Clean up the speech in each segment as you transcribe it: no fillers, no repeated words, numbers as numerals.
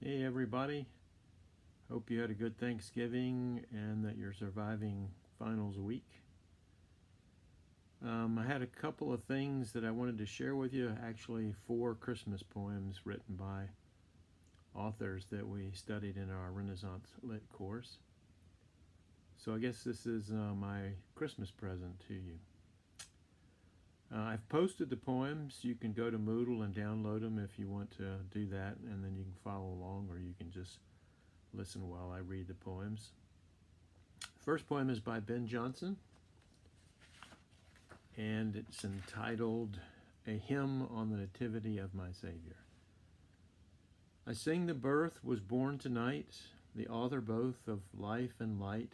Hey everybody, hope you had a good Thanksgiving and that you're surviving finals week. I had a couple of things that I wanted to share with you, actually 4 Christmas poems written by authors that we studied in our Renaissance Lit course. So I guess this is my Christmas present to you. I've posted the poems. You can go to Moodle and download them if you want to do that, and then you can follow along, or you can just listen while I read the poems. First poem is by Ben Jonson, and it's entitled A Hymn on the Nativity of My Savior. I sing the birth was born tonight, the author both of life and light.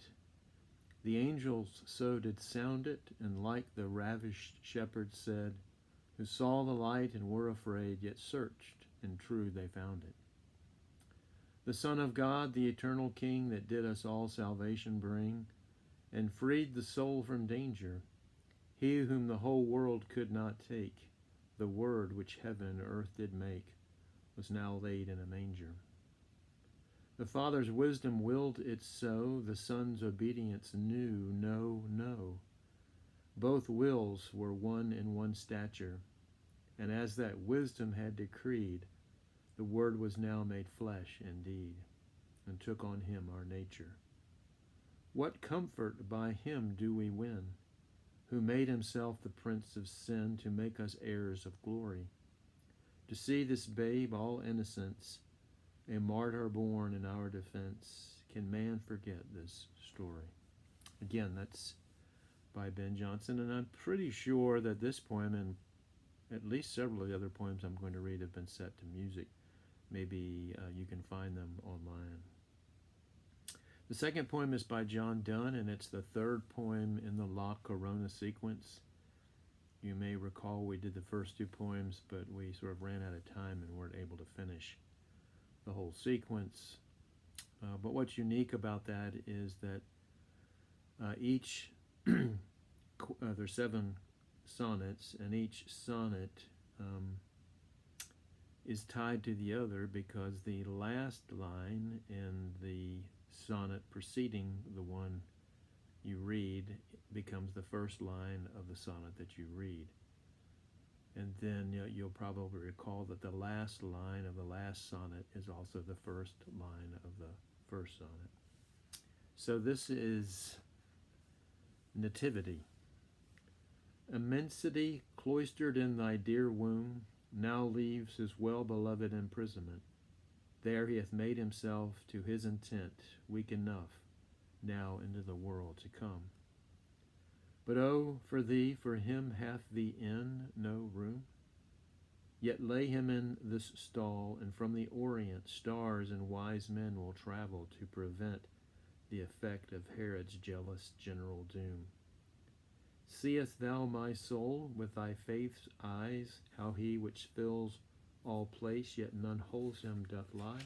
The angels so did sound it, and like the ravished shepherds said, who saw the light and were afraid, yet searched, and true they found it. The Son of God, the eternal King, that did us all salvation bring, and freed the soul from danger, he whom the whole world could not take, the Word which heaven and earth did make, was now laid in a manger. The Father's wisdom willed it so, the Son's obedience knew no. Both wills were one in one stature, and as that wisdom had decreed, the Word was now made flesh indeed, and took on him our nature. What comfort by him do we win, who made himself the prince of sin to make us heirs of glory? To see this babe all innocence, a martyr born in our defense, can man forget this story? Again, that's by Ben Jonson, and I'm pretty sure that this poem and at least several of the other poems I'm going to read have been set to music. Maybe you can find them online. The second poem is by John Donne, and it's the third poem in the La Corona sequence. You may recall we did the first 2 poems, but we sort of ran out of time and weren't able to finish the whole sequence. But what's unique about that is that each, there's 7 sonnets, and each sonnet is tied to the other because the last line in the sonnet preceding the one you read becomes the first line of the sonnet that you read. And then you'll probably recall that the last line of the last sonnet is also the first line of the first sonnet. So this is Nativity. Immensity, cloistered in thy dear womb, now leaves his well-beloved imprisonment. There he hath made himself to his intent weak enough now into the world to come. But oh, for thee, for him hath the inn no room? Yet lay him in this stall, and from the Orient stars and wise men will travel to prevent the effect of Herod's jealous general doom. Seest thou my soul with thy faith's eyes, how he which fills all place, yet none holds him, doth lie?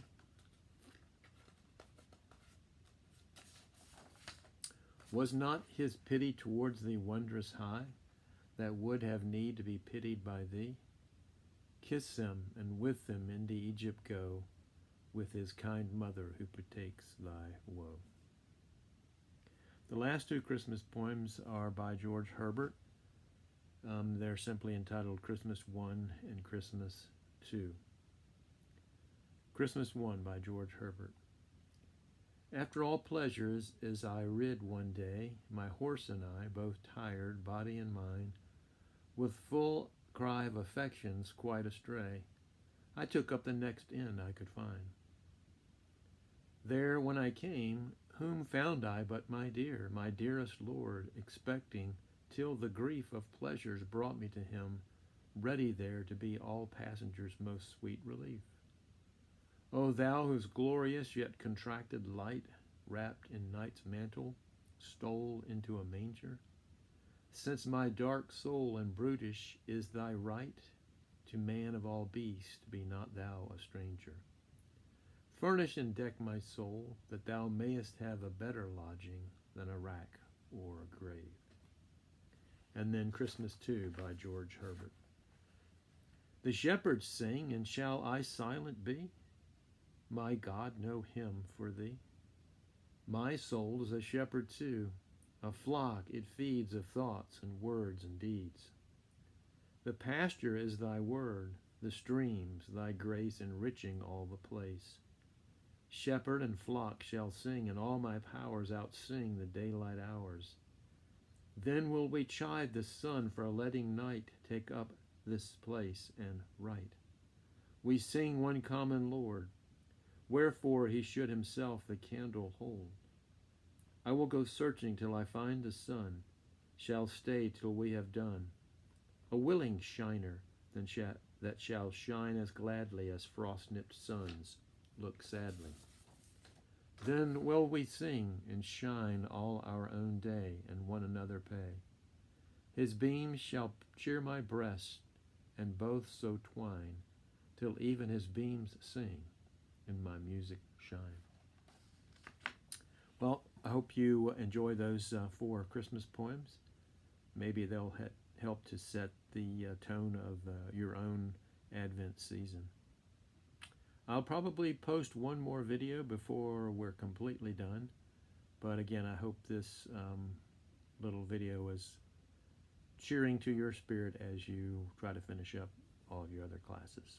Was not his pity towards thee wondrous high, that would have need to be pitied by thee? Kiss him, and with him into Egypt go, with his kind mother who partakes thy woe. The last 2 Christmas poems are by George Herbert. They're simply entitled Christmas 1 and Christmas 2. Christmas 1 by George Herbert. After all pleasures, as I rid one day, my horse and I, both tired, body and mind, with full cry of affections quite astray, I took up the next inn I could find. There, when I came, whom found I but my dear, my dearest Lord, expecting, till the grief of pleasures brought me to him, ready there to be all passengers' most sweet relief. O thou whose glorious yet contracted light, wrapped in night's mantle, stole into a manger, since my dark soul and brutish is thy right, to man of all beasts be not thou a stranger. Furnish and deck my soul, that thou mayest have a better lodging than a rack or a grave. And then Christmas 2 by George Herbert. The shepherds sing, and shall I silent be? my God, no hymn for thee. My soul is a shepherd too, a flock it feeds of thoughts and words and deeds. The pasture is thy word, the streams, thy grace enriching all the place. Shepherd and flock shall sing, and all my powers outsing the daylight hours. Then will we chide the sun for letting night take up this place and right. We sing one common Lord, wherefore he should himself the candle hold. I will go searching till I find the sun, shall stay till we have done. A willing shiner that shall shine as gladly as frost-nipped suns look sadly. Then will we sing and shine all our own day and one another pay. His beams shall cheer my breast, and both so twine, till even his beams sing and my music shine. Well, I hope you enjoy those 4 Christmas poems. Maybe they'll help to set the tone of your own Advent season. I'll probably post one more video before we're completely done. But again, I hope this little video is cheering to your spirit as you try to finish up all of your other classes.